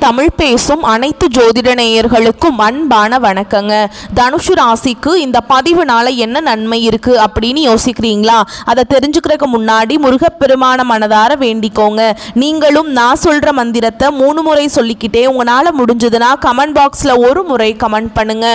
தமிழ் பேசும் அனைத்து ஜோதிட நேயர்களுக்கும் அன்பான வணக்கங்க. தனுசு ராசிக்கு இந்த பதிவுனால என்ன நன்மை இருக்கு அப்படின்னு யோசிக்கிறீங்களா? அதை தெரிஞ்சுக்கிறதுக்கு முன்னாடி முருகப்பெருமான மனதார வேண்டிக்கோங்க. நீங்களும் நான் சொல்ற மந்திரத்தை 3 முறை சொல்லிக்கிட்டே உங்களால முடிஞ்சதுன்னா கமெண்ட் பாக்ஸ்ல ஒரு முறை கமெண்ட் பண்ணுங்க.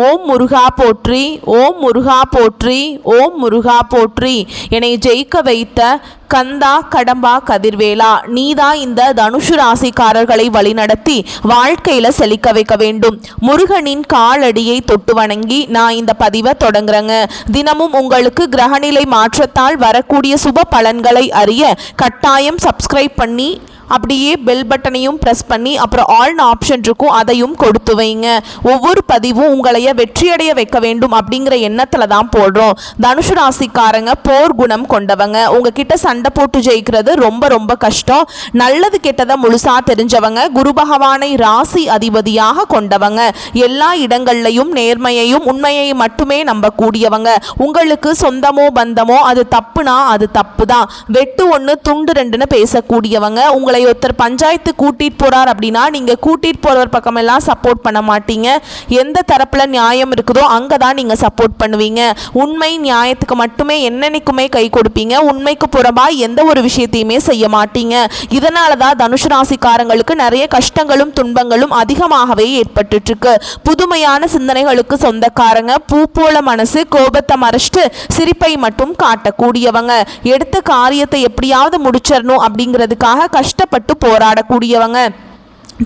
ஓம் முருகா போற்றி, ஓம் முருகா போற்றி, ஓம் முருகா போற்றி. என்னை ஜெயிக்க வைத்த கந்தா கடம்பா கதிர்வேலா, நீதான் இந்த தனுசு ராசிக்காரர்களை வழிநடத்தி வாழ்க்கையில செழிக்க வைக்க வேண்டும். முருகனின் காலடியை தொட்டு வணங்கி நான் இந்த பதிவை தொடங்குறேங்க. தினமும் உங்களுக்கு கிரகநிலை மாற்றத்தால் வரக்கூடிய சுப பலன்களை அறிய கட்டாயம் சப்ஸ்கிரைப் பண்ணி அப்படியே பெல் பட்டனையும் ப்ரெஸ் பண்ணி அப்புறம் ஆல்னு ஆப்ஷன் இருக்கும், அதையும் கொடுத்து வைங்க. ஒவ்வொரு பதிவும் உங்களைய வெற்றியடைய வைக்க வேண்டும் அப்படிங்கிற எண்ணத்தில் தான் போடுறோம். தனுசு ராசிக்காரங்க போர் குணம் கொண்டவங்க. உங்ககிட்ட சண்டை போட்டு ஜெயிக்கிறது ரொம்ப ரொம்ப கஷ்டம். நல்லது கெட்டதை முழுசா தெரிஞ்சவங்க. குரு பகவானை ராசி அதிபதியாக கொண்டவங்க. எல்லா இடங்கள்லையும் நேர்மையையும் உண்மையையும் மட்டுமே நம்பக்கூடியவங்க. உங்களுக்கு சொந்தமோ பந்தமோ அது தப்புனா அது தப்பு தான். வெட்டு ஒன்று துண்டு ரெண்டுன்னு பேசக்கூடியவங்க. உங்களை ஒருத்தர் பஞ்சாயத்து கூட்டிட்டு போறார் அப்படின்னா நீங்க கூட்டிட்டு போறவர் பக்கமெல்லாம் சப்போர்ட் பண்ண மாட்டீங்க. எந்த தரப்புல நியாயம் இருக்குதோ அங்கதான் நீங்க சப்போர்ட் பண்ணுவீங்க. உண்மை நியாயத்துக்கு மட்டுமே என்னன்னைக்குமே கை கொடுப்பீங்க. உண்மைக்கு புறம்பா எந்த ஒரு விஷயத்தையுமே செய்ய மாட்டீங்க. இதனாலதான் தனுசு ராசிக்காரங்களுக்கு நிறைய கஷ்டங்களும் துன்பங்களும் அதிகமாகவே ஏற்பட்டு இருக்கு. புதுமையான சிந்தனைகளுக்கு சொந்தக்காரங்க. பூ போல மனசு, கோபத்தை மறைச்சிட்டு சிரிப்பை மட்டும் காட்டக்கூடியவங்க. எடுத்த காரியத்தை எப்படியாவது முடிச்சிடணும் அப்படிங்கிறதுக்காக கஷ்டப்பட்டு போராடக்கூடியவங்க.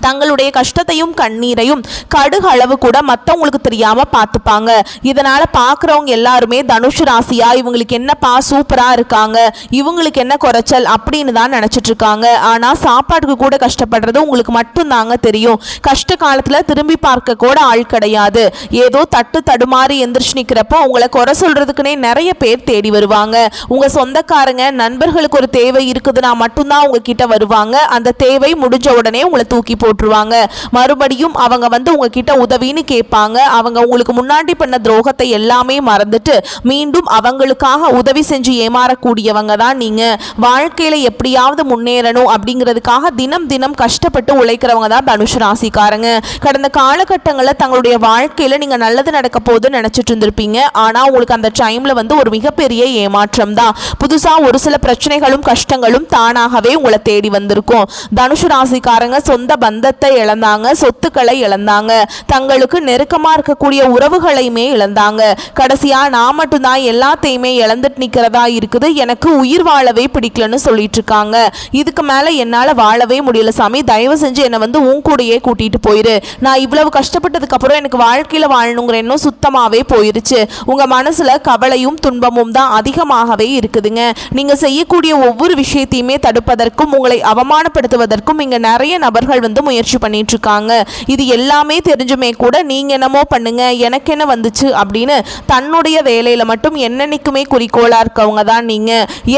தங்களுடைய கஷ்டத்தையும் கண்ணீரையும் கடுகு அளவு கூட மற்றவங்களுக்கு தெரியாம பார்த்துப்பாங்க. இதனால பார்க்குறவங்க எல்லாருமே தனுசு ராசியா இவங்களுக்கு என்னப்பா சூப்பரா இருக்காங்க, இவங்களுக்கு என்ன குறைச்சல் அப்படின்னு தான் நினைச்சிட்டு இருக்காங்க. ஆனா சாப்பாட்டுக்கு கூட கஷ்டப்படுறது உங்களுக்கு மட்டும்தாங்க தெரியும். கஷ்ட காலத்துல திரும்பி பார்க்க கூட ஆள் கிடையாது. ஏதோ தட்டு தடுமாறி எந்திரிச்சு நிற்கிறப்போ உங்களை குறை சொல்றதுக்குன்னே நிறைய பேர் தேடி வருவாங்க. உங்க சொந்தக்காரங்க நண்பர்களுக்கு ஒரு தேவை இருக்குதுன்னா மட்டும்தான் உங்ககிட்ட வருவாங்க. அந்த தேவை முடிஞ்ச உடனே உங்களை தூக்கி போட்டுருவாங்க. மறுபடியும் அவங்க உங்ககிட்ட உதவின்னு கேட்பாங்க. அவங்க உங்களுக்கு முன்னாடி பண்ண துரோகத்தை எல்லாமே மறந்துட்டு மீண்டும் அவங்களுக்காக உதவி செஞ்சு ஏமாறக்கூடியவங்க தான் நீங்க. வாழ்க்கையில எப்படியாவது முன்னேறணும் அப்படிங்கிறதுக்காக தினம் தினம் கஷ்டப்பட்டு உழைக்கிறவங்க தான் தனுசு ராசிக்காரங்க. கடந்த காலகட்டங்களில் தங்களுடைய வாழ்க்கையில நீங்க நல்லது நடக்க போகுதுன்னு நினைச்சிட்டு இருந்திருப்பீங்க. ஆனா உங்களுக்கு அந்த டைம்ல ஒரு மிகப்பெரிய ஏமாற்றம் தான். புதுசா ஒரு சில பிரச்சனைகளும் கஷ்டங்களும் தானாகவே உங்களை தேடி வந்திருக்கும். தனுசு ராசிக்காரங்க சொந்த பந்தத்தை இழந்தாங்க, சொத்துக்களை இழந்தாங்க, தங்களுக்கு நெருக்கமா இருக்கக்கூடிய உறவுகளையுமே இழந்தாங்க. கடைசியா நான் மட்டும்தான் எல்லாத்தையுமே இழந்துட்டு நிக்கிறதா இருக்குது, எனக்கு உயிர் வாழவே பிடிக்கலன்னு சொல்லிட்டு இருக்காங்க. இதுக்கு மேல என்னால வாழவே முடியல சாமி, தயவு செஞ்சு என்னை உன் கூடயே கூட்டிட்டு போயிரு. நான் இவ்வளவு கஷ்டப்பட்டதுக்கு அப்புறம் எனக்கு வாழ்க்கையில வாழணுங்கிற எண்ணம் சுத்தமாவே போயிருச்சு. உங்க மனசுல கவலையும் துன்பமும் தான் அதிகமாகவே இருக்குதுங்க. நீங்க செய்யக்கூடிய ஒவ்வொரு விஷயத்தையுமே தடுப்பதற்கும் உங்களை அவமானப்படுத்துவதற்கும் இங்க நிறைய நபர்கள் முயற்சி பண்ணிட்டு இருக்காங்க. இது எல்லாமே தெரிஞ்சுமே கூட நீங்க என்னமோ பண்ணுங்க எனக்கு என்ன வந்துச்சு அப்படின்னு தன்னுடைய வேலையில மட்டும் என்னன்னைக்குமே குறிக்கோளா இருக்கவங்க தான் நீங்க.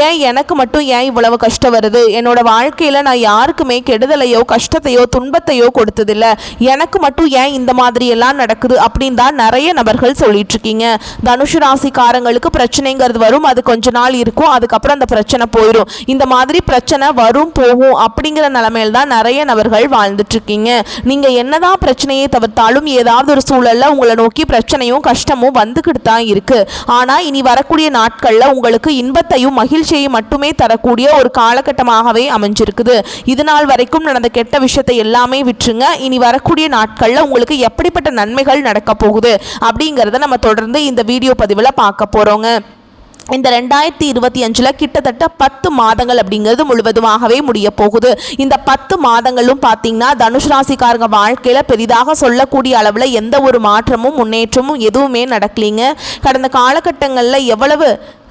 ஏன் எனக்கு மட்டும் ஏன் இவ்வளவு கஷ்டம் வருது, என்னோட வாழ்க்கையில நான் யாருக்குமே கெடுதலையோ கஷ்டத்தையோ துன்பத்தையோ கொடுத்ததில்ல, எனக்கு மட்டும் ஏன் இந்த மாதிரி எல்லாம் நடக்குது அப்படின்னு தான் நிறைய நபர்கள் சொல்லிட்டு இருக்கீங்க. தனுசு ராசிக்காரங்களுக்கு பிரச்சனைங்கிறது வரும், அது கொஞ்ச நாள் இருக்கும், அதுக்கப்புறம் அந்த பிரச்சனை போயிடும். இந்த மாதிரி பிரச்சனை வரும் போகும் அப்படிங்கிற நிலைமையில தான் நிறைய நபர்கள் வாழ்ந்துட்டு இருக்கீங்க. நீங்க என்னதான் பிரச்சனையை தவிர்த்தாலும் ஏதாவது ஒரு சூழல்ல உங்களை நோக்கி பிரச்சனையும் கஷ்டமும் வந்துகிட்டு தான் இருக்கு. ஆனா இனி வரக்கூடிய நாட்கள்ல உங்களுக்கு இன்பத்தையும் மகிழ்ச்சியையும் மட்டுமே தரக்கூடிய ஒரு காலகட்டமாகவே அமைஞ்சிருக்குது. இது நாள் வரைக்கும் நடந்த கெட்ட விஷயத்தை எல்லாமே விட்டுருங்க. இனி வரக்கூடிய நாட்கள்ல உங்களுக்கு எப்படிப்பட்ட நன்மைகள் நடக்க போகுது அப்படிங்கறத நம்ம தொடர்ந்து இந்த வீடியோ பதிவுல பார்க்க போறோங்க. இந்த 2025 கிட்டத்தட்ட 10 மாதங்கள் அப்படிங்கிறது முழுவதுமாகவே முடிய போகுது. இந்த 10 மாதங்களும் பார்த்தீங்கன்னா தனுசு ராசிக்காரங்க வாழ்க்கையில பெரிதாக சொல்லக்கூடிய அளவில் எந்த ஒரு மாற்றமும் முன்னேற்றமும் எதுவுமே நடக்கலைங்க. கடந்த காலகட்டங்களில் எவ்வளவு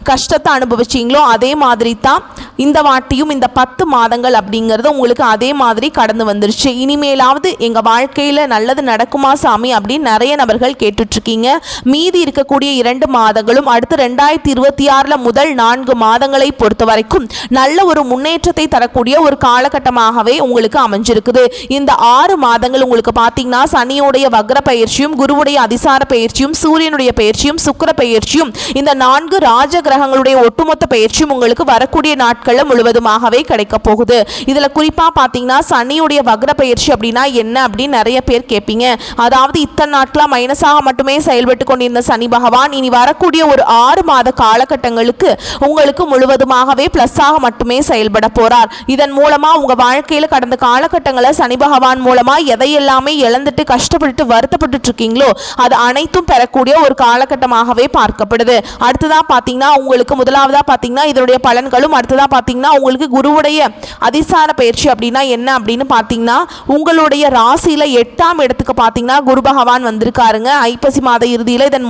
கஷ்டத்தை அனுபவிச்சிங்களோ அதே மாதிரி தான் இந்த வாட்டியும் இந்த 10 மாதங்கள் அப்படிங்கிறது உங்களுக்கு அதே மாதிரி கடந்து வந்துருச்சு. இனிமேலாவது எங்கள் வாழ்க்கையில் நல்லது நடக்குமா சாமி அப்படின்னு நிறைய நபர்கள் கேட்டுட்ருக்கீங்க. மீதி இருக்கக்கூடிய 2 மாதங்களும் அடுத்து 2026 முதல் 4 மாதங்களை பொறுத்த வரைக்கும் நல்ல ஒரு முன்னேற்றத்தை தரக்கூடிய ஒரு காலகட்டமாகவே உங்களுக்கு அமைஞ்சிருக்குது. இந்த 6 மாதங்கள் உங்களுக்கு பார்த்தீங்கன்னா சனியோடைய வக்ர பயிற்சியும் குருவுடைய அதிசார பயிற்சியும் சூரியனுடைய பயிற்சியும் சுக்கிர பயிற்சியும் இந்த 4 ராஜகிரக கிரகங்களுடைய ஒட்டுமொத்த பயிற்சியும் உங்களுக்கு வரக்கூடிய நாட்களில் முழுவதுமாகவே கிடைக்க போகுது. இதில் குறிப்பாக பார்த்தீங்கன்னா சனியுடைய வக்ர பயிற்சி அப்படின்னா என்ன அப்படின்னு நிறைய பேர் கேட்பீங்க. அதாவது இத்தனை நாட்களாக மைனஸாக மட்டுமே செயல்பட்டு கொண்டிருந்த சனி பகவான் இனி வரக்கூடிய ஒரு 6 மாத காலகட்டங்களுக்கு உங்களுக்கு முழுவதுமாகவே பிளஸ்ஸாக மட்டுமே செயல்பட போறார். இதன் மூலமா உங்க வாழ்க்கையில் கடந்த காலகட்டங்களில் சனி பகவான் மூலமா எதையெல்லாமே இழந்துட்டு கஷ்டப்பட்டு வருத்தப்பட்டு இருக்கீங்களோ அது அனைத்தும் பெறக்கூடிய ஒரு காலகட்டமாகவே பார்க்கப்படுது. அடுத்ததா பார்த்தீங்கன்னா உங்களுக்கு முதலாவதா பார்த்தீங்கன்னா இதனுடைய பலன்களும், அடுத்ததா பார்த்தீங்கன்னா உங்களுக்கு குருவுடைய அதிசார பயிற்சி அப்படின்னா என்ன அப்படின்னு பார்த்தீங்கன்னா உங்களுடைய ராசியில 8ஆம் இடத்துக்கு பார்த்தீங்கன்னா குரு பகவான் வந்திருக்காருங்க. ஐப்பசி மாத இறுதியில் இதன்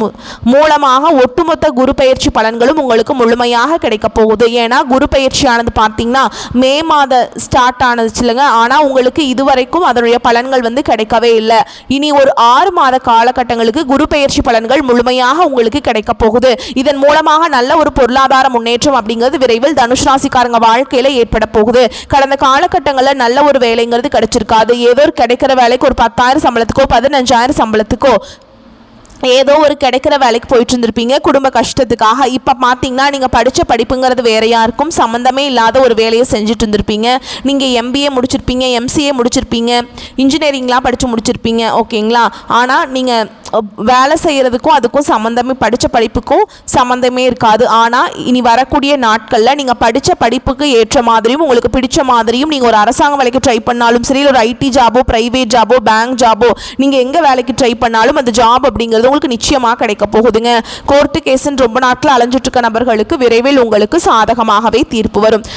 மூலமாக ஒட்டுமொத்த குரு பயிற்சி பலன்களும் உங்களுக்கு முழுமையாக கிடைக்க போகுது. ஏன்னா குரு பயிற்சியானது பார்த்தீங்கன்னா மே மாத ஸ்டார்ட் ஆனது இல்லைங்க. ஆனால் உங்களுக்கு இதுவரைக்கும் அதனுடைய பலன்கள் வந்து கிடைக்கவே இல்லை. இனி ஒரு 6 மாத காலகட்டங்களுக்கு குரு பயிற்சி பலன்கள் முழுமையாக உங்களுக்கு கிடைக்க போகுது. இதன் மூலமாக நல்ல ஒரு பொருளாதார முன்னேற்றம் அப்படிங்கிறது விரைவில் தனுஷ் ராசிக்காரங்க வாழ்க்கையில ஏற்பட போகுது. கடந்த காலகட்டங்களில் நல்ல ஒரு வேலைங்கிறது கிடைச்சிருக்காது. ஏதோ கிடைக்கிற வேலைக்கு ஒரு 10,000 சம்பளத்துக்கோ 15,000 சம்பளத்துக்கோ ஏதோ ஒரு கிடைக்கிற வேலைக்கு போயிட்டு இருந்திருப்பீங்க குடும்ப கஷ்டத்துக்காக. இப்போ பார்த்தீங்கன்னா நீங்கள் படித்த படிப்புங்கிறது வேறையாக இருக்கும், சம்மந்தமே இல்லாத ஒரு வேலையை செஞ்சுட்டு இருந்திருப்பீங்க. நீங்கள் MBA முடிச்சிருப்பீங்க, MCA முடிச்சிருப்பீங்க, இன்ஜினியரிங்லாம் படித்து முடிச்சிருப்பீங்க, ஓகேங்களா. ஆனால் நீங்கள் வேலை செய்கிறதுக்கும் அதுக்கும் சம்மந்தமே, படித்த படிப்புக்கும் சம்மந்தமே இருக்காது. ஆனால் இனி வரக்கூடிய நாட்களில் நீங்கள் படித்த படிப்புக்கு ஏற்ற மாதிரியும் உங்களுக்கு பிடிச்ச மாதிரியும் நீங்கள் ஒரு அரசாங்க வேலைக்கு ட்ரை பண்ணாலும் சரி, ஒரு IT ஜாபோ, ப்ரைவேட் ஜாபோ, பேங்க் ஜாபோ, நீங்கள் எங்கே வேலைக்கு ட்ரை பண்ணாலும் அந்த ஜாப் அப்படிங்கிறது உங்களுக்கு நிச்சயமாக கிடைக்க போகுதுங்க. கோர்ட்டு கேஸ்ன்னு ரொம்ப நாட்கள் அலைஞ்சிட்டு இருக்க நபர்களுக்கு விரைவில் உங்களுக்கு சாதகமாகவே தீர்ப்பு வரும்.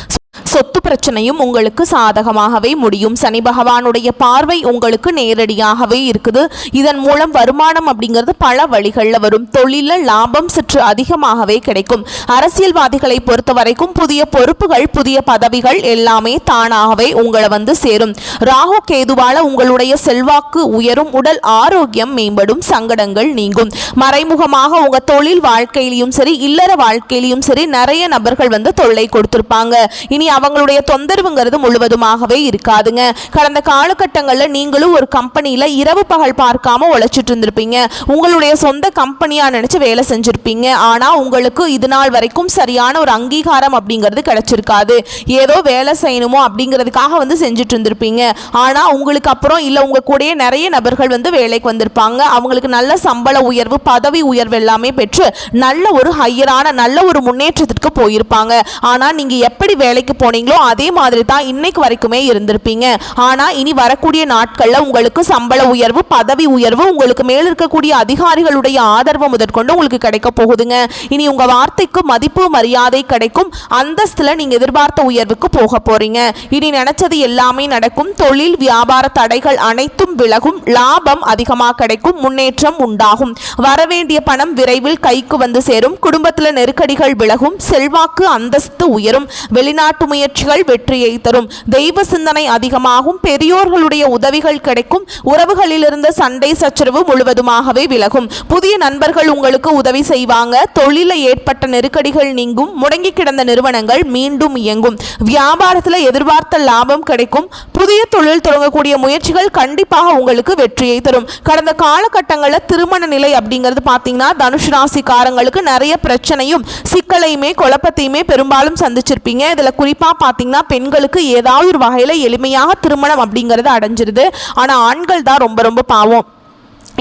சொத்து பிரச்சனையும் உங்களுக்கு சாதகமாகவே முடியும். சனி பகவானுடைய பார்வை உங்களுக்கு நேரடியாகவே இருக்குது. இதன் மூலம் வருமானம் அப்படிங்கிறது பல வழிகளில் வரும். தொழிலில் லாபம் சற்று அதிகமாகவே கிடைக்கும். அரசியல்வாதிகளை பொறுத்த வரைக்கும் புதிய பொறுப்புகள், புதிய பதவிகள் எல்லாமே தானாகவே உங்களை வந்து சேரும். ராகு கேதுவால உங்களுடைய செல்வாக்கு உயரும், உடல் ஆரோக்கியம் மேம்படும், சங்கடங்கள் நீங்கும். மறைமுகமாக உங்க தொழில் வாழ்க்கையிலும் சரி, இல்லற வாழ்க்கையிலும் சரி நிறைய நபர்கள் வந்து தொல்லை கொடுத்திருப்பாங்க. இனி அவங்களுடைய தொந்தரவுங்கிறது முழுவதுமாகவே இருக்காதுங்க. கடந்த காலகட்டங்களில் நீங்களும் ஒரு கம்பெனியில் இரவு பகல் பார்க்காம உழைச்சிட்டு இருந்திருப்பீங்க. உங்களுடைய சொந்த கம்பெனியா நினைச்சு வேலை செஞ்சிருப்பீங்க. ஆனால் உங்களுக்கு இது நாள் வரைக்கும் சரியான ஒரு அங்கீகாரம் அப்படிங்கிறது கிடைச்சிருக்காது. ஏதோ வேலை செய்யணுமோ அப்படிங்கிறதுக்காக வந்து செஞ்சுட்டு இருந்திருப்பீங்க. ஆனால் உங்களுக்கு அப்புறம் இல்லை உங்க கூடயே நிறைய நபர்கள் வந்து வேலைக்கு வந்திருப்பாங்க. அவங்களுக்கு நல்ல சம்பள உயர்வு, பதவி உயர்வு எல்லாமே பெற்று நல்ல ஒரு ஹையரான நல்ல ஒரு முன்னேற்றத்திற்கு போயிருப்பாங்க. ஆனால் நீங்க எப்படி வேலைக்கு போனீங்களோ அதே மாதிரி தான் இன்னைக்கு வரைக்குமே இருந்திருப்பீங்க. ஆனா இனி வரக்கூடிய நாட்கள்ல உங்களுக்கு சம்பள உயர்வு, பதவி உயர்வு, உங்களுக்கு மேல் இருக்கக்கூடிய அதிகாரிகளுடைய ஆதரவு முதற்கொண்டு உங்களுக்கு கிடைக்க போகுதுங்க. இனி உங்க வார்த்தைக்கு மதிப்பு மரியாதை கிடைக்கும். அந்தஸ்துல நீங்க எதிர்பார்த்த உயர்வுக்கு போக போறீங்க. இனி நினைச்சது எல்லாமே நடக்கும். தொழில் வியாபார தடைகள் அனைத்தும் விலகும். லாபம் அதிகமாக கிடைக்கும். முன்னேற்றம் உண்டாகும். வரவேண்டிய பணம் விரைவில் கைக்கு வந்து சேரும். குடும்பத்தில் நெருக்கடிகள் விலகும். செல்வாக்கு அந்தஸ்து உயரும். வெளிநாட்டு முயற்சிகள் வெற்றியை தரும். தெய்வ சிந்தனை அதிகமாகும். பெரியோர்களுடைய உதவிகள் கிடைக்கும். உறவுகளில் இருந்த சண்டை சச்சரவு முழுவதுமாகவே விலகும். புதிய நண்பர்கள் உங்களுக்கு உதவி செய்வாங்க. தொழிலில் ஏற்பட்ட நெருக்கடிகள் நீங்கும். முடங்கி கிடந்த நிறுவனங்கள் மீண்டும் இயங்கும். வியாபாரத்தில் எதிர்பார்த்த லாபம் கிடைக்கும். புதிய தொழில் தொடங்கக்கூடிய முயற்சிகள் கண்டிப்பாக உங்களுக்கு வெற்றியை தரும். கடந்த காலகட்டங்களில் திருமண நிலை அப்படிங்கிறது பார்த்தீங்கன்னா தனுஷ் ராசிக்காரங்களுக்கு நிறைய பிரச்சனையும் சிக்கலையுமே குழப்பத்தையுமே பெரும்பாலும் சந்திச்சிருப்பீங்க. இதில் குறிப்பாக பார்த்தீங்கன்னா பெண்களுக்கு ஏதாவது ஒரு வகையில் எளிமையாக திருமணம் அப்படிங்கிறது அடைஞ்சிருது. ஆனால் ஆண்கள் தான் ரொம்ப ரொம்ப பாவம்.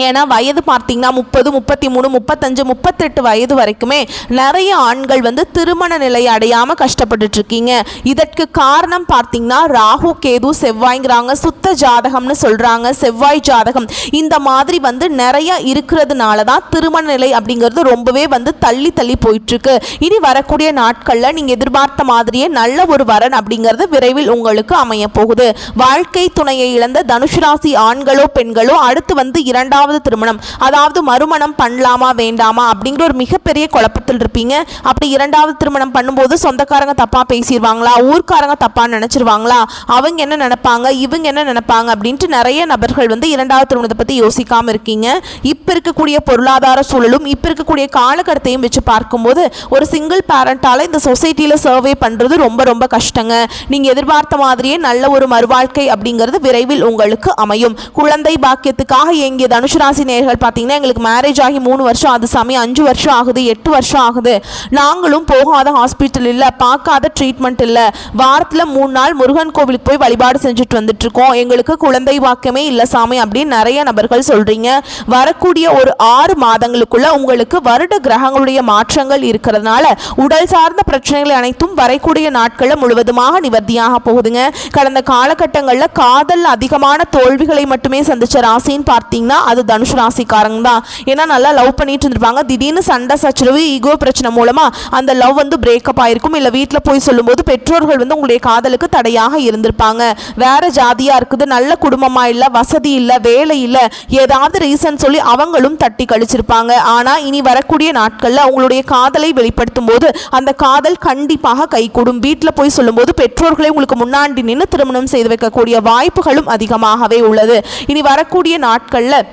ஏன்னா வயது பார்த்தீங்கன்னா 30, 33, 35, 38 வயது வரைக்குமே நிறைய ஆண்கள் வந்து திருமண நிலை அடையாமல் கஷ்டப்பட்டுட்டு இருக்கீங்க. இதற்கு காரணம் பார்த்தீங்கன்னா ராகு கேது செவ்வாய்ங்கிறாங்க, சுத்த ஜாதகம்னு சொல்கிறாங்க, செவ்வாய் ஜாதகம் இந்த மாதிரி வந்து நிறைய இருக்கிறதுனால தான் திருமண நிலை அப்படிங்கிறது ரொம்பவே வந்து தள்ளி தள்ளி போயிட்டுருக்கு. இனி வரக்கூடிய நாட்களில் நீங்கள் எதிர்பார்த்த மாதிரியே நல்ல ஒரு வரன் அப்படிங்கிறது விரைவில் உங்களுக்கு அமைய போகுது. வாழ்க்கை துணையை இழந்த தனுஷ் ராசி ஆண்களோ பெண்களோ அடுத்து வந்து இரண்டாவது திருமணம், அதாவது மறுமணம் பண்ணலாமா வேண்டாமா அப்படிங்கிற ஒரு மிகப்பெரிய குழப்பத்தில் இருப்பீங்க. அப்படி இரண்டாவது திருமணம் பண்ணும்போது சொந்தக்காரங்க தப்பா பேசிடுவாங்களா, ஊர்க்காரங்க தப்பா நினைச்சிருவாங்களா, அவங்க என்ன நினைப்பாங்க, இவங்க என்ன நினைப்பாங்க அப்படின்ட்டு நிறைய நபர்கள் வந்து இரண்டாவது திருமணத்தை பத்தி யோசிக்காம இருக்கீங்க. இப்ப இருக்கக்கூடிய பொருளாதார சூழலும் இப்ப இருக்கக்கூடிய காலகட்டத்தையும் வச்சு பார்க்கும்போது ஒரு சிங்கிள் பேரண்டால இந்த சொசைட்டியில சர்வே பண்றது ரொம்ப ரொம்ப கஷ்டங்க. நீங்க எதிர்பார்த்த மாதிரியே நல்ல ஒரு மறுவாழ்க்கை அப்படிங்கிறது விரைவில் உங்களுக்கு அமையும். குழந்தை பாக்கியத்துக்காக இயங்கிய தனுஷ் ராசி நேயர்கள் பார்த்தீங்கன்னா எங்களுக்கு மேரேஜ் ஆகி 3 வருஷம் ஆகுது சாமி, 5 வருஷம் ஆகுது, 8 வருஷம் ஆகுது, நாங்களும் போகாத ஹாஸ்பிட்டல் இல்லை, பார்க்காத ட்ரீட்மெண்ட் இல்லை, வாரத்தில் 3 நாள் முருகன் கோவிலுக்கு போய் வழிபாடு செஞ்சுட்டு வந்துட்டு இருக்கோம், எங்களுக்கு குழந்தை வாக்கியமே இல்லை சாமி அப்படின்னு நிறைய நபர்கள் சொல்றீங்க. வரக்கூடிய ஒரு 6 மாதங்களுக்குள்ள உங்களுக்கு வருட கிரகங்களுடைய மாற்றங்கள் இருக்கிறதுனால உடல் சார்ந்த பிரச்சனைகள் அனைத்தும் வரக்கூடிய நாட்களில் முழுவதுமாக நிவர்த்தியாக போகுதுங்க. கடந்த காலகட்டங்களில் காதல் அதிகமான தோல்விகளை மட்டுமே சந்திச்ச ராசின்னு பார்த்தீங்கன்னா அது தனுஷ் ராசிக்காரங்க தான். ஏன்னா நல்லா லவ் பண்ணிட்டு இருந்திருப்பாங்க, திடீர்னு சண்டை சச்சரவு ஈகோ பிரச்சனை மூலமா அந்த லவ் வந்து பிரேக்கப் ஆயிருக்கும். இல்லை வீட்டில் போய் சொல்லும்போது பெற்றோர்கள் வந்து உங்களுடைய காதலுக்கு தடையாக இருந்திருப்பாங்க. வேற ஜாதியா இருக்குது, நல்ல குடும்பமா இல்லை, வசதி இல்லை, வேலை இல்லை, ஏதாவது ரீசன் சொல்லி அவங்களும் தட்டி கழிச்சிருப்பாங்க. ஆனா இனி வரக்கூடிய நாட்கள்ல உங்களுடைய காதலை வெளிப்படுத்தும் போது அந்த காதல் கண்டிப்பாக கைகூடும். வீட்டில் போய் சொல்லும்போது பெற்றோர்களை உங்களுக்கு முன்னாடி நின்று திருமணம் செய்து வைக்கக்கூடிய வாய்ப்புகளும் அதிகமாகவே உள்ளது. இனி வரக்கூடிய நாட்கள்ல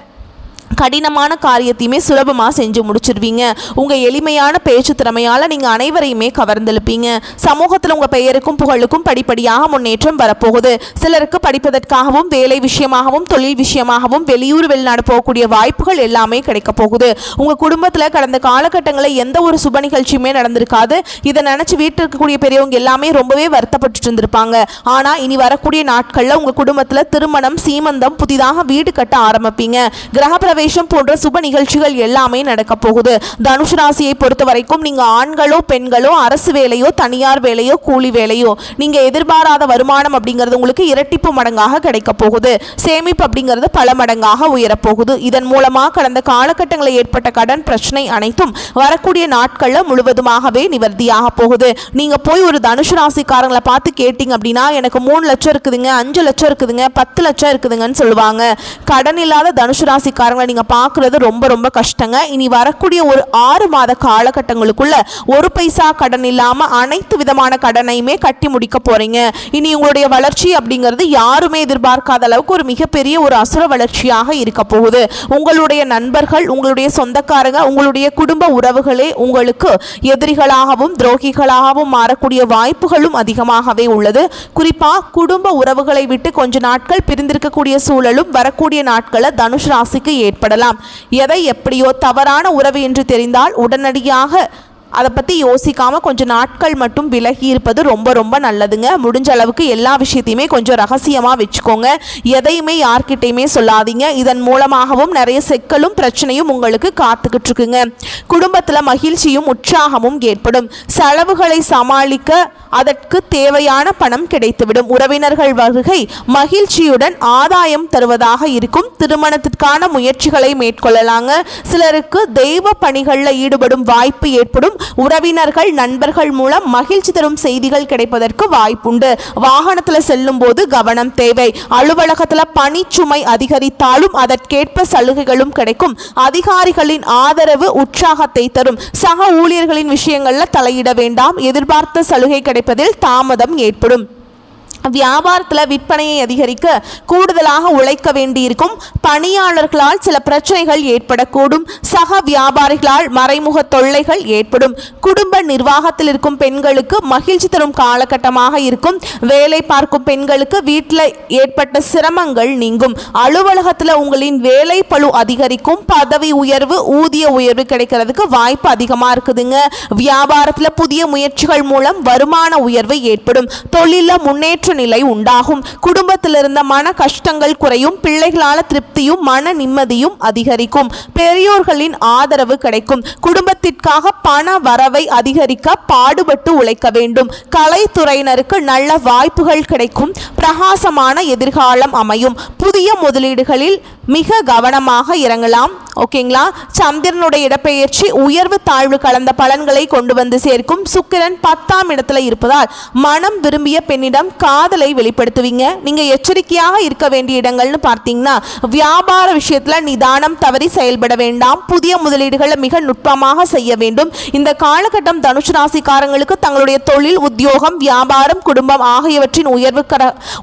கடினமான காரியத்தையுமே சுலபமாக செஞ்சு முடிச்சிருவீங்க. உங்கள் எளிமையான பேச்சு திறமையால் நீங்கள் அனைவரையுமே கவர்ந்தெழுப்பீங்க. சமூகத்தில் உங்கள் பெயருக்கும் புகழுக்கும் படிப்படியாக முன்னேற்றம் வரப்போகுது. சிலருக்கு படிப்பதற்காகவும் வேலை விஷயமாகவும் தொழில் விஷயமாகவும் வெளியூர் வெளிநாடு போகக்கூடிய வாய்ப்புகள் எல்லாமே கிடைக்க போகுது. உங்கள் குடும்பத்தில் கடந்த காலகட்டங்களில் எந்த ஒரு சுப நிகழ்ச்சியுமே நடந்திருக்காது. இதை நினச்சி வீட்டில் இருக்கக்கூடிய பெரியவங்க எல்லாமே ரொம்பவே வருத்தப்பட்டு இருந்திருப்பாங்க. ஆனால் இனி வரக்கூடிய நாட்களில் உங்கள் குடும்பத்தில் திருமணம், சீமந்தம், புதிதாக வீடு கட்ட ஆரம்பிப்பீங்க. கிரக பிரவேசம் போன்ற சுப நிகழ்ச்சிகள் எல்லாமே நடக்க போகுது. தனுஷ் ராசியை பொறுத்த வரைக்கும் நீங்க ஆண்களோ பெண்களோ, அரசு வேலையோ தனியார் வேலையோ கூலி வேலையோ, நீங்க எதிர்பாராத வருமானம் அப்படிங்கிறது உங்களுக்கு இரட்டிப்பு மடங்காக கிடைக்க போகுது. சேமிப்பு அப்படிங்கிறது பல மடங்காக உயரப்போகுது. இதன் மூலமாக கடந்த காலகட்டங்களில் ஏற்பட்ட கடன் பிரச்சனை அனைத்தும் வரக்கூடிய நாட்களில் முழுவதுமாகவே நிவர்த்தியாக போகுது. நீங்க போய் ஒரு தனுஷ் ராசிக்காரங்களை பார்த்து கேட்டீங்க அப்படின்னா எனக்கு 3 லட்சம் இருக்குதுங்க, 5 லட்சம் இருக்குதுங்க, 10 லட்சம் இருக்குதுங்கன்னு சொல்லுவாங்க. கடன் இல்லாத தனுஷ் ராசிக்காரங்க நீங்க பார்க்கிறது ரொம்ப ரொம்ப கஷ்டங்க. இனி வரக்கூடிய ஒரு 6 மாத காலகட்டங்களுக்குள்ள ஒரு பைசா கடன் இல்லாம அனைத்து விதமான கடனையுமே கட்டி முடிக்க போறீங்க. இனி உங்களுடைய வளர்ச்சி அப்படிங்கிறது யாருமே எதிர்பார்க்காத அளவுக்கு ஒரு மிகப்பெரிய ஒரு அசுர வளர்ச்சியாக இருக்க போகுது. உங்களுடைய நண்பர்கள், உங்களுடைய சொந்தக்காரங்க, உங்களுடைய குடும்ப உறவுகளே உங்களுக்கு எதிரிகளாகவும் துரோகிகளாகவும் மாறக்கூடிய வாய்ப்புகளும் அதிகமாகவே உள்ளது. குறிப்பா குடும்ப உறவுகளை விட்டு கொஞ்ச நாட்கள் பிரிந்திருக்கக்கூடிய சூழலும் வரக்கூடிய நாட்களில் தனுஷ் ராசிக்கு ஏற்படலாம். எதை எப்படியோ தவறான உறவு என்று தெரிந்தால் உடனடியாக அதை பற்றி யோசிக்காமல் கொஞ்சம் நாட்கள் மட்டும் விலகி இருப்பது ரொம்ப ரொம்ப நல்லதுங்க. முடிஞ்ச அளவுக்கு எல்லா விஷயத்தையுமே கொஞ்சம் ரகசியமாக வச்சுக்கோங்க. எதையுமே யார்கிட்டையுமே சொல்லாதீங்க. இதன் மூலமாகவும் நிறைய சிக்கலும் பிரச்சனையும் உங்களுக்கு காத்துக்கிட்டு இருக்குங்க. குடும்பத்தில் மகிழ்ச்சியும் உற்சாகமும் ஏற்படும். செலவுகளை சமாளிக்க அதற்கு தேவையான பணம் கிடைத்துவிடும். உறவினர்கள் வருகை மகிழ்ச்சியுடன் ஆதாயம் தருவதாக இருக்கும். திருமணத்திற்கான முயற்சிகளை மேற்கொள்ளலாங்க. சிலருக்கு தெய்வ பணிகளில் ஈடுபடும் வாய்ப்பு ஏற்படும். உறவினர்கள், நண்பர்கள் மூலம் மகிழ்ச்சி தரும் செய்திகள் கிடைப்பதற்கு வாய்ப்புண்டு. வாகனத்தில் செல்லும் போது கவனம் தேவை. அலுவலகத்தில் பணிச்சுமை அதிகரித்தாலும் அதற்கேற்ப சலுகைகளும் கிடைக்கும். அதிகாரிகளின் ஆதரவு உற்சாகத்தை தரும். சக ஊழியர்களின் விஷயங்களில் தலையிட வேண்டாம். எதிர்பார்த்த சலுகை கிடைப்பதில் தாமதம் ஏற்படும். வியாபாரத்தில் விற்பனையை அதிகரிக்க கூடுதலாக உழைக்க வேண்டியிருக்கும். பணியாளர்களால் சில பிரச்சனைகள் ஏற்படக்கூடும். சக வியாபாரிகளால் மறைமுக தொல்லைகள் ஏற்படும். குடும்ப நிர்வாகத்தில் இருக்கும் பெண்களுக்கு மகிழ்ச்சி தரும் காலகட்டமாக இருக்கும். வேலை பார்க்கும் பெண்களுக்கு வீட்டில் ஏற்பட்ட சிரமங்கள் நீங்கும். அலுவலகத்தில் உங்களின் வேலை பளு அதிகரிக்கும். பதவி உயர்வு, ஊதிய உயர்வு கிடைக்கிறதுக்கு வாய்ப்பு அதிகமாக இருக்குதுங்க. வியாபாரத்தில் புதிய முயற்சிகள் மூலம் வருமான உயர்வு ஏற்படும். தொழிலில் முன்னேற்ற நிலை உண்டாகும். குடும்பத்தில் இருந்த மன கஷ்டங்கள் குறையும். பிள்ளைகளால் திருப்தியும் மன நிம்மதியும் அதிகரிக்கும். பெரியோர்களின் ஆதரவு கிடைக்கும். குடும்பத்திற்காக பண வரவை அதிகரிக்க பாடுபட்டு உழைக்க வேண்டும். கலைத்துறையினருக்கு நல்ல வாய்ப்புகள் கிடைக்கும். பிரகாசமான எதிர்காலம் அமையும். புதிய முதலீடுகளில் மிக கவனமாக இறங்கலாம். ஓகேங்களா? சந்திரனுடைய இடப்பெயர்ச்சி உயர்வு தாழ்வு கலந்த பலன்களை கொண்டு வந்து சேர்க்கும். சுக்கிரன் 10ஆம் இடத்துல இருப்பதால் மனம் விரும்பிய பெண்ணிடம் காதலை வெளிப்படுத்துவீங்க. நீங்க எச்சரிக்கையாக இருக்க வேண்டிய இடங்கள்னு பார்த்தீங்கன்னா வியாபார விஷயத்துல நிதானம் தவறி செயல்பட வேண்டாம். புதிய முதலீடுகளை மிக நுட்பமாக செய்ய வேண்டும். இந்த காலகட்டம் தனுஷ் ராசிக்காரங்களுக்கு தங்களுடைய தொழில், உத்தியோகம், வியாபாரம், குடும்பம் ஆகியவற்றின்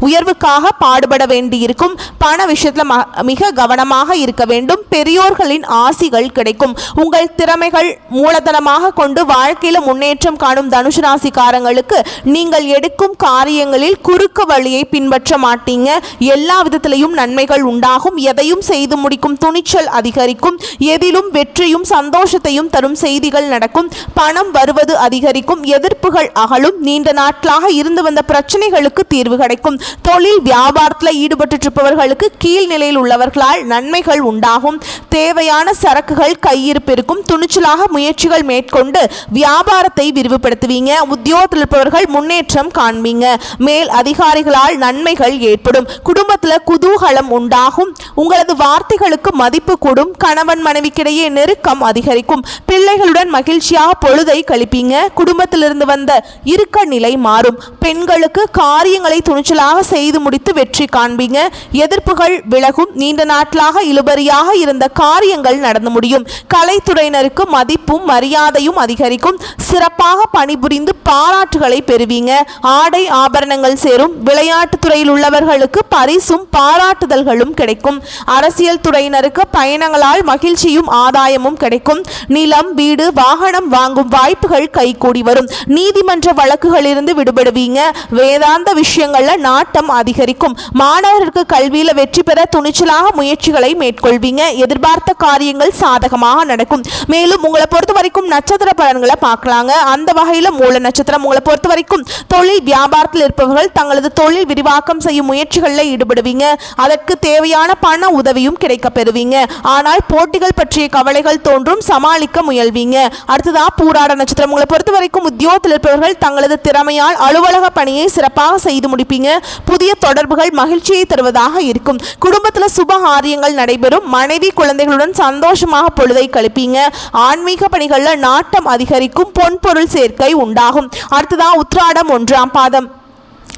உயர்வுக்காக பாடுபட வேண்டியிருக்கும். பண விஷயத்துல மிக கவனமாக இருக்க வேண்டும். பெரியோர்களின் ஆசிகள் கிடைக்கும். உங்கள் திறமைகள் மூலதனமாக கொண்டு வாழ்க்கையில முன்னேற்றம் காணும் தனுஷ் ராசிக்காரங்களுக்கு நீங்கள் எடுக்கும் காரியங்களில் குறுக்கு வழியை பின்பற்ற மாட்டீங்க. எல்லா விதத்திலையும் நன்மைகள் உண்டாகும். எதையும் செய்து முடிக்கும் துணிச்சல் அதிகரிக்கும். எதிலும் வெற்றியும் சந்தோஷத்தையும் தரும் செய்திகள் நடக்கும். பணம் வருவது அதிகரிக்கும். எதிர்ப்புகள் அகலும். நீண்ட நாட்களாக இருந்து வந்த பிரச்சனைகளுக்கு தீர்வு கிடைக்கும். தொழில் வியாபாரத்தில் ஈடுபட்டு இருப்பவர்களுக்கு கீழ்நிலையில் உள்ளவர்களால் நன்மைகள் உண்டாகும். தேவையான சரக்குகள் கையிருப்பு இருக்கும். துணிச்சலாக முயற்சிகள் மேற்கொண்டு வியாபாரத்தை விரிவுபடுத்துவீங்க. உத்தியோகத்தில் இருப்பவர்கள் முன்னேற்றம் காண்பீங்க. மேல் அதிகாரிகளால் நன்மைகள் ஏற்படும். குடும்பத்தில் குதூகலம் உண்டாகும். உங்களது வார்த்தைகளுக்கு மதிப்பு கூடும். கணவன் மனைவிக்கிடையே நெருக்கம் அதிகரிக்கும். பிள்ளைகளுடன் மகிழ்ச்சியாக பொழுதை கழிப்பீங்க. குடும்பத்திலிருந்து வந்த இறுக்க நிலை மாறும். பெண்களுக்கு காரியங்களை துணிச்சலாக செய்து முடித்து வெற்றி காண்பீங்க. எதிர்ப்புகள் விலகும். நீண்ட நாட்களாக இழுபறியாக இருந்த காரியங்கள் நடந்து முடியும். கலைத்துறையினருக்கு மதிப்பும் மரியாதையும் அதிகரிக்கும். சிறப்பாக பணிபுரிந்து பாராட்டுகளை பெறுவீங்க. ஆடை ஆபரணங்கள் சேரும். விளையாட்டு துறையில் உள்ளவர்களுக்கு பரிசும் பாராட்டுதல்களும் கிடைக்கும். அரசியல் துறையினருக்கு பயணங்களால் மகிழ்ச்சியும் ஆதாயமும் கிடைக்கும். நிலம், வீடு, வாகனம் வாங்கும் வாய்ப்புகள் கைகூடி வரும். நீதிமன்ற வழக்குகளிலிருந்து விடுபடுவீங்க. வேதாந்த விஷயங்கள்ல நாட்டம் அதிகரிக்கும். மாணவர்களுக்கு கல்வியில வெற்றி பெற துணிச்சலாக முயற்சிகளை மேற்கொள்வீங்க. எதிர்பார்த்த காரியங்கள் சாதகமாக நடக்கும். மேலும் உங்களை பொறுத்த வரைக்கும் நட்சத்திர பலன்களை பார்க்கலாங்க. அந்த வகையில மூல நட்சத்திரம் உங்களை பொறுத்த வரைக்கும் தொழில் வியாபாரத்தில் இருப்பவர்கள் தங்களது தொழில் விரிவாக்கம் செய்யும் முயற்சிகளில் ஈடுபடுவீங்க. அதற்கு தேவையான பண உதவியும் கிடைக்க பெறுவீங்க. ஆனால் போட்டிகள் பற்றிய கவலைகள் தோன்றும். சமாளிக்க முயல்வீங்க. அடுத்ததா பூராட நட்சத்திரம் உங்களை பொறுத்த வரைக்கும் உத்தியோகத்தில் இருப்பவர்கள் தங்களது திறமையால் அலுவலக பணியை சிறப்பாக செய்து முடிப்பீங்க. புதிய தொடர்புகள் மகிழ்ச்சியை தருவதாக இருக்கும். குடும்பத்தில் சுப காரியங்கள் நடைபெறும். மனைவி குழந்தைகளுடன் சந்தோஷமாக பொழுதை கழிப்பீங்க. ஆன்மீக பணிகளில் நாட்டம் அதிகரிக்கும். பொன்பொருள் சேர்க்கை உண்டாகும். அடுத்ததா உத்திராடம் 1ஆம் பாதம்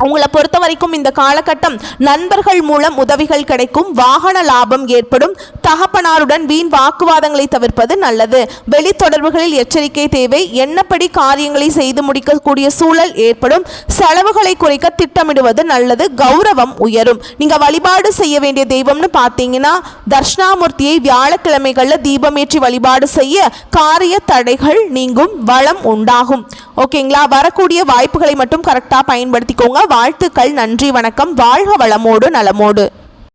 உங்களை பொறுத்த வரைக்கும் இந்த காலகட்டம் நண்பர்கள் மூலம் உதவிகள் கிடைக்கும். வாகன லாபம் ஏற்படும். தகப்பனாருடன் வீண் வாக்குவாதங்களை தவிர்ப்பது நல்லது. வெளி தொடர்புகளில் எச்சரிக்கை தேவை. எண்ணப்படி காரியங்களை செய்து முடிக்கக்கூடிய சூழல் ஏற்படும். செலவுகளை குறைக்க திட்டமிடுவது நல்லது. கௌரவம் உயரும். நீங்க வழிபாடு செய்ய வேண்டிய தெய்வம்னு பார்த்தீங்கன்னா தர்ஷனாமூர்த்தியை வியாழக்கிழமைகளில் தீபமேற்றி வழிபாடு செய்ய காரிய தடைகள் நீங்கும். வளம் உண்டாகும். ஓகேங்களா? வரக்கூடிய வாய்ப்புகளை மட்டும் கரெக்டாக பயன்படுத்திக்கோங்க. வாழ்த்துக்கள். நன்றி, வணக்கம். வாழ்க வளமோடு நலமோடு.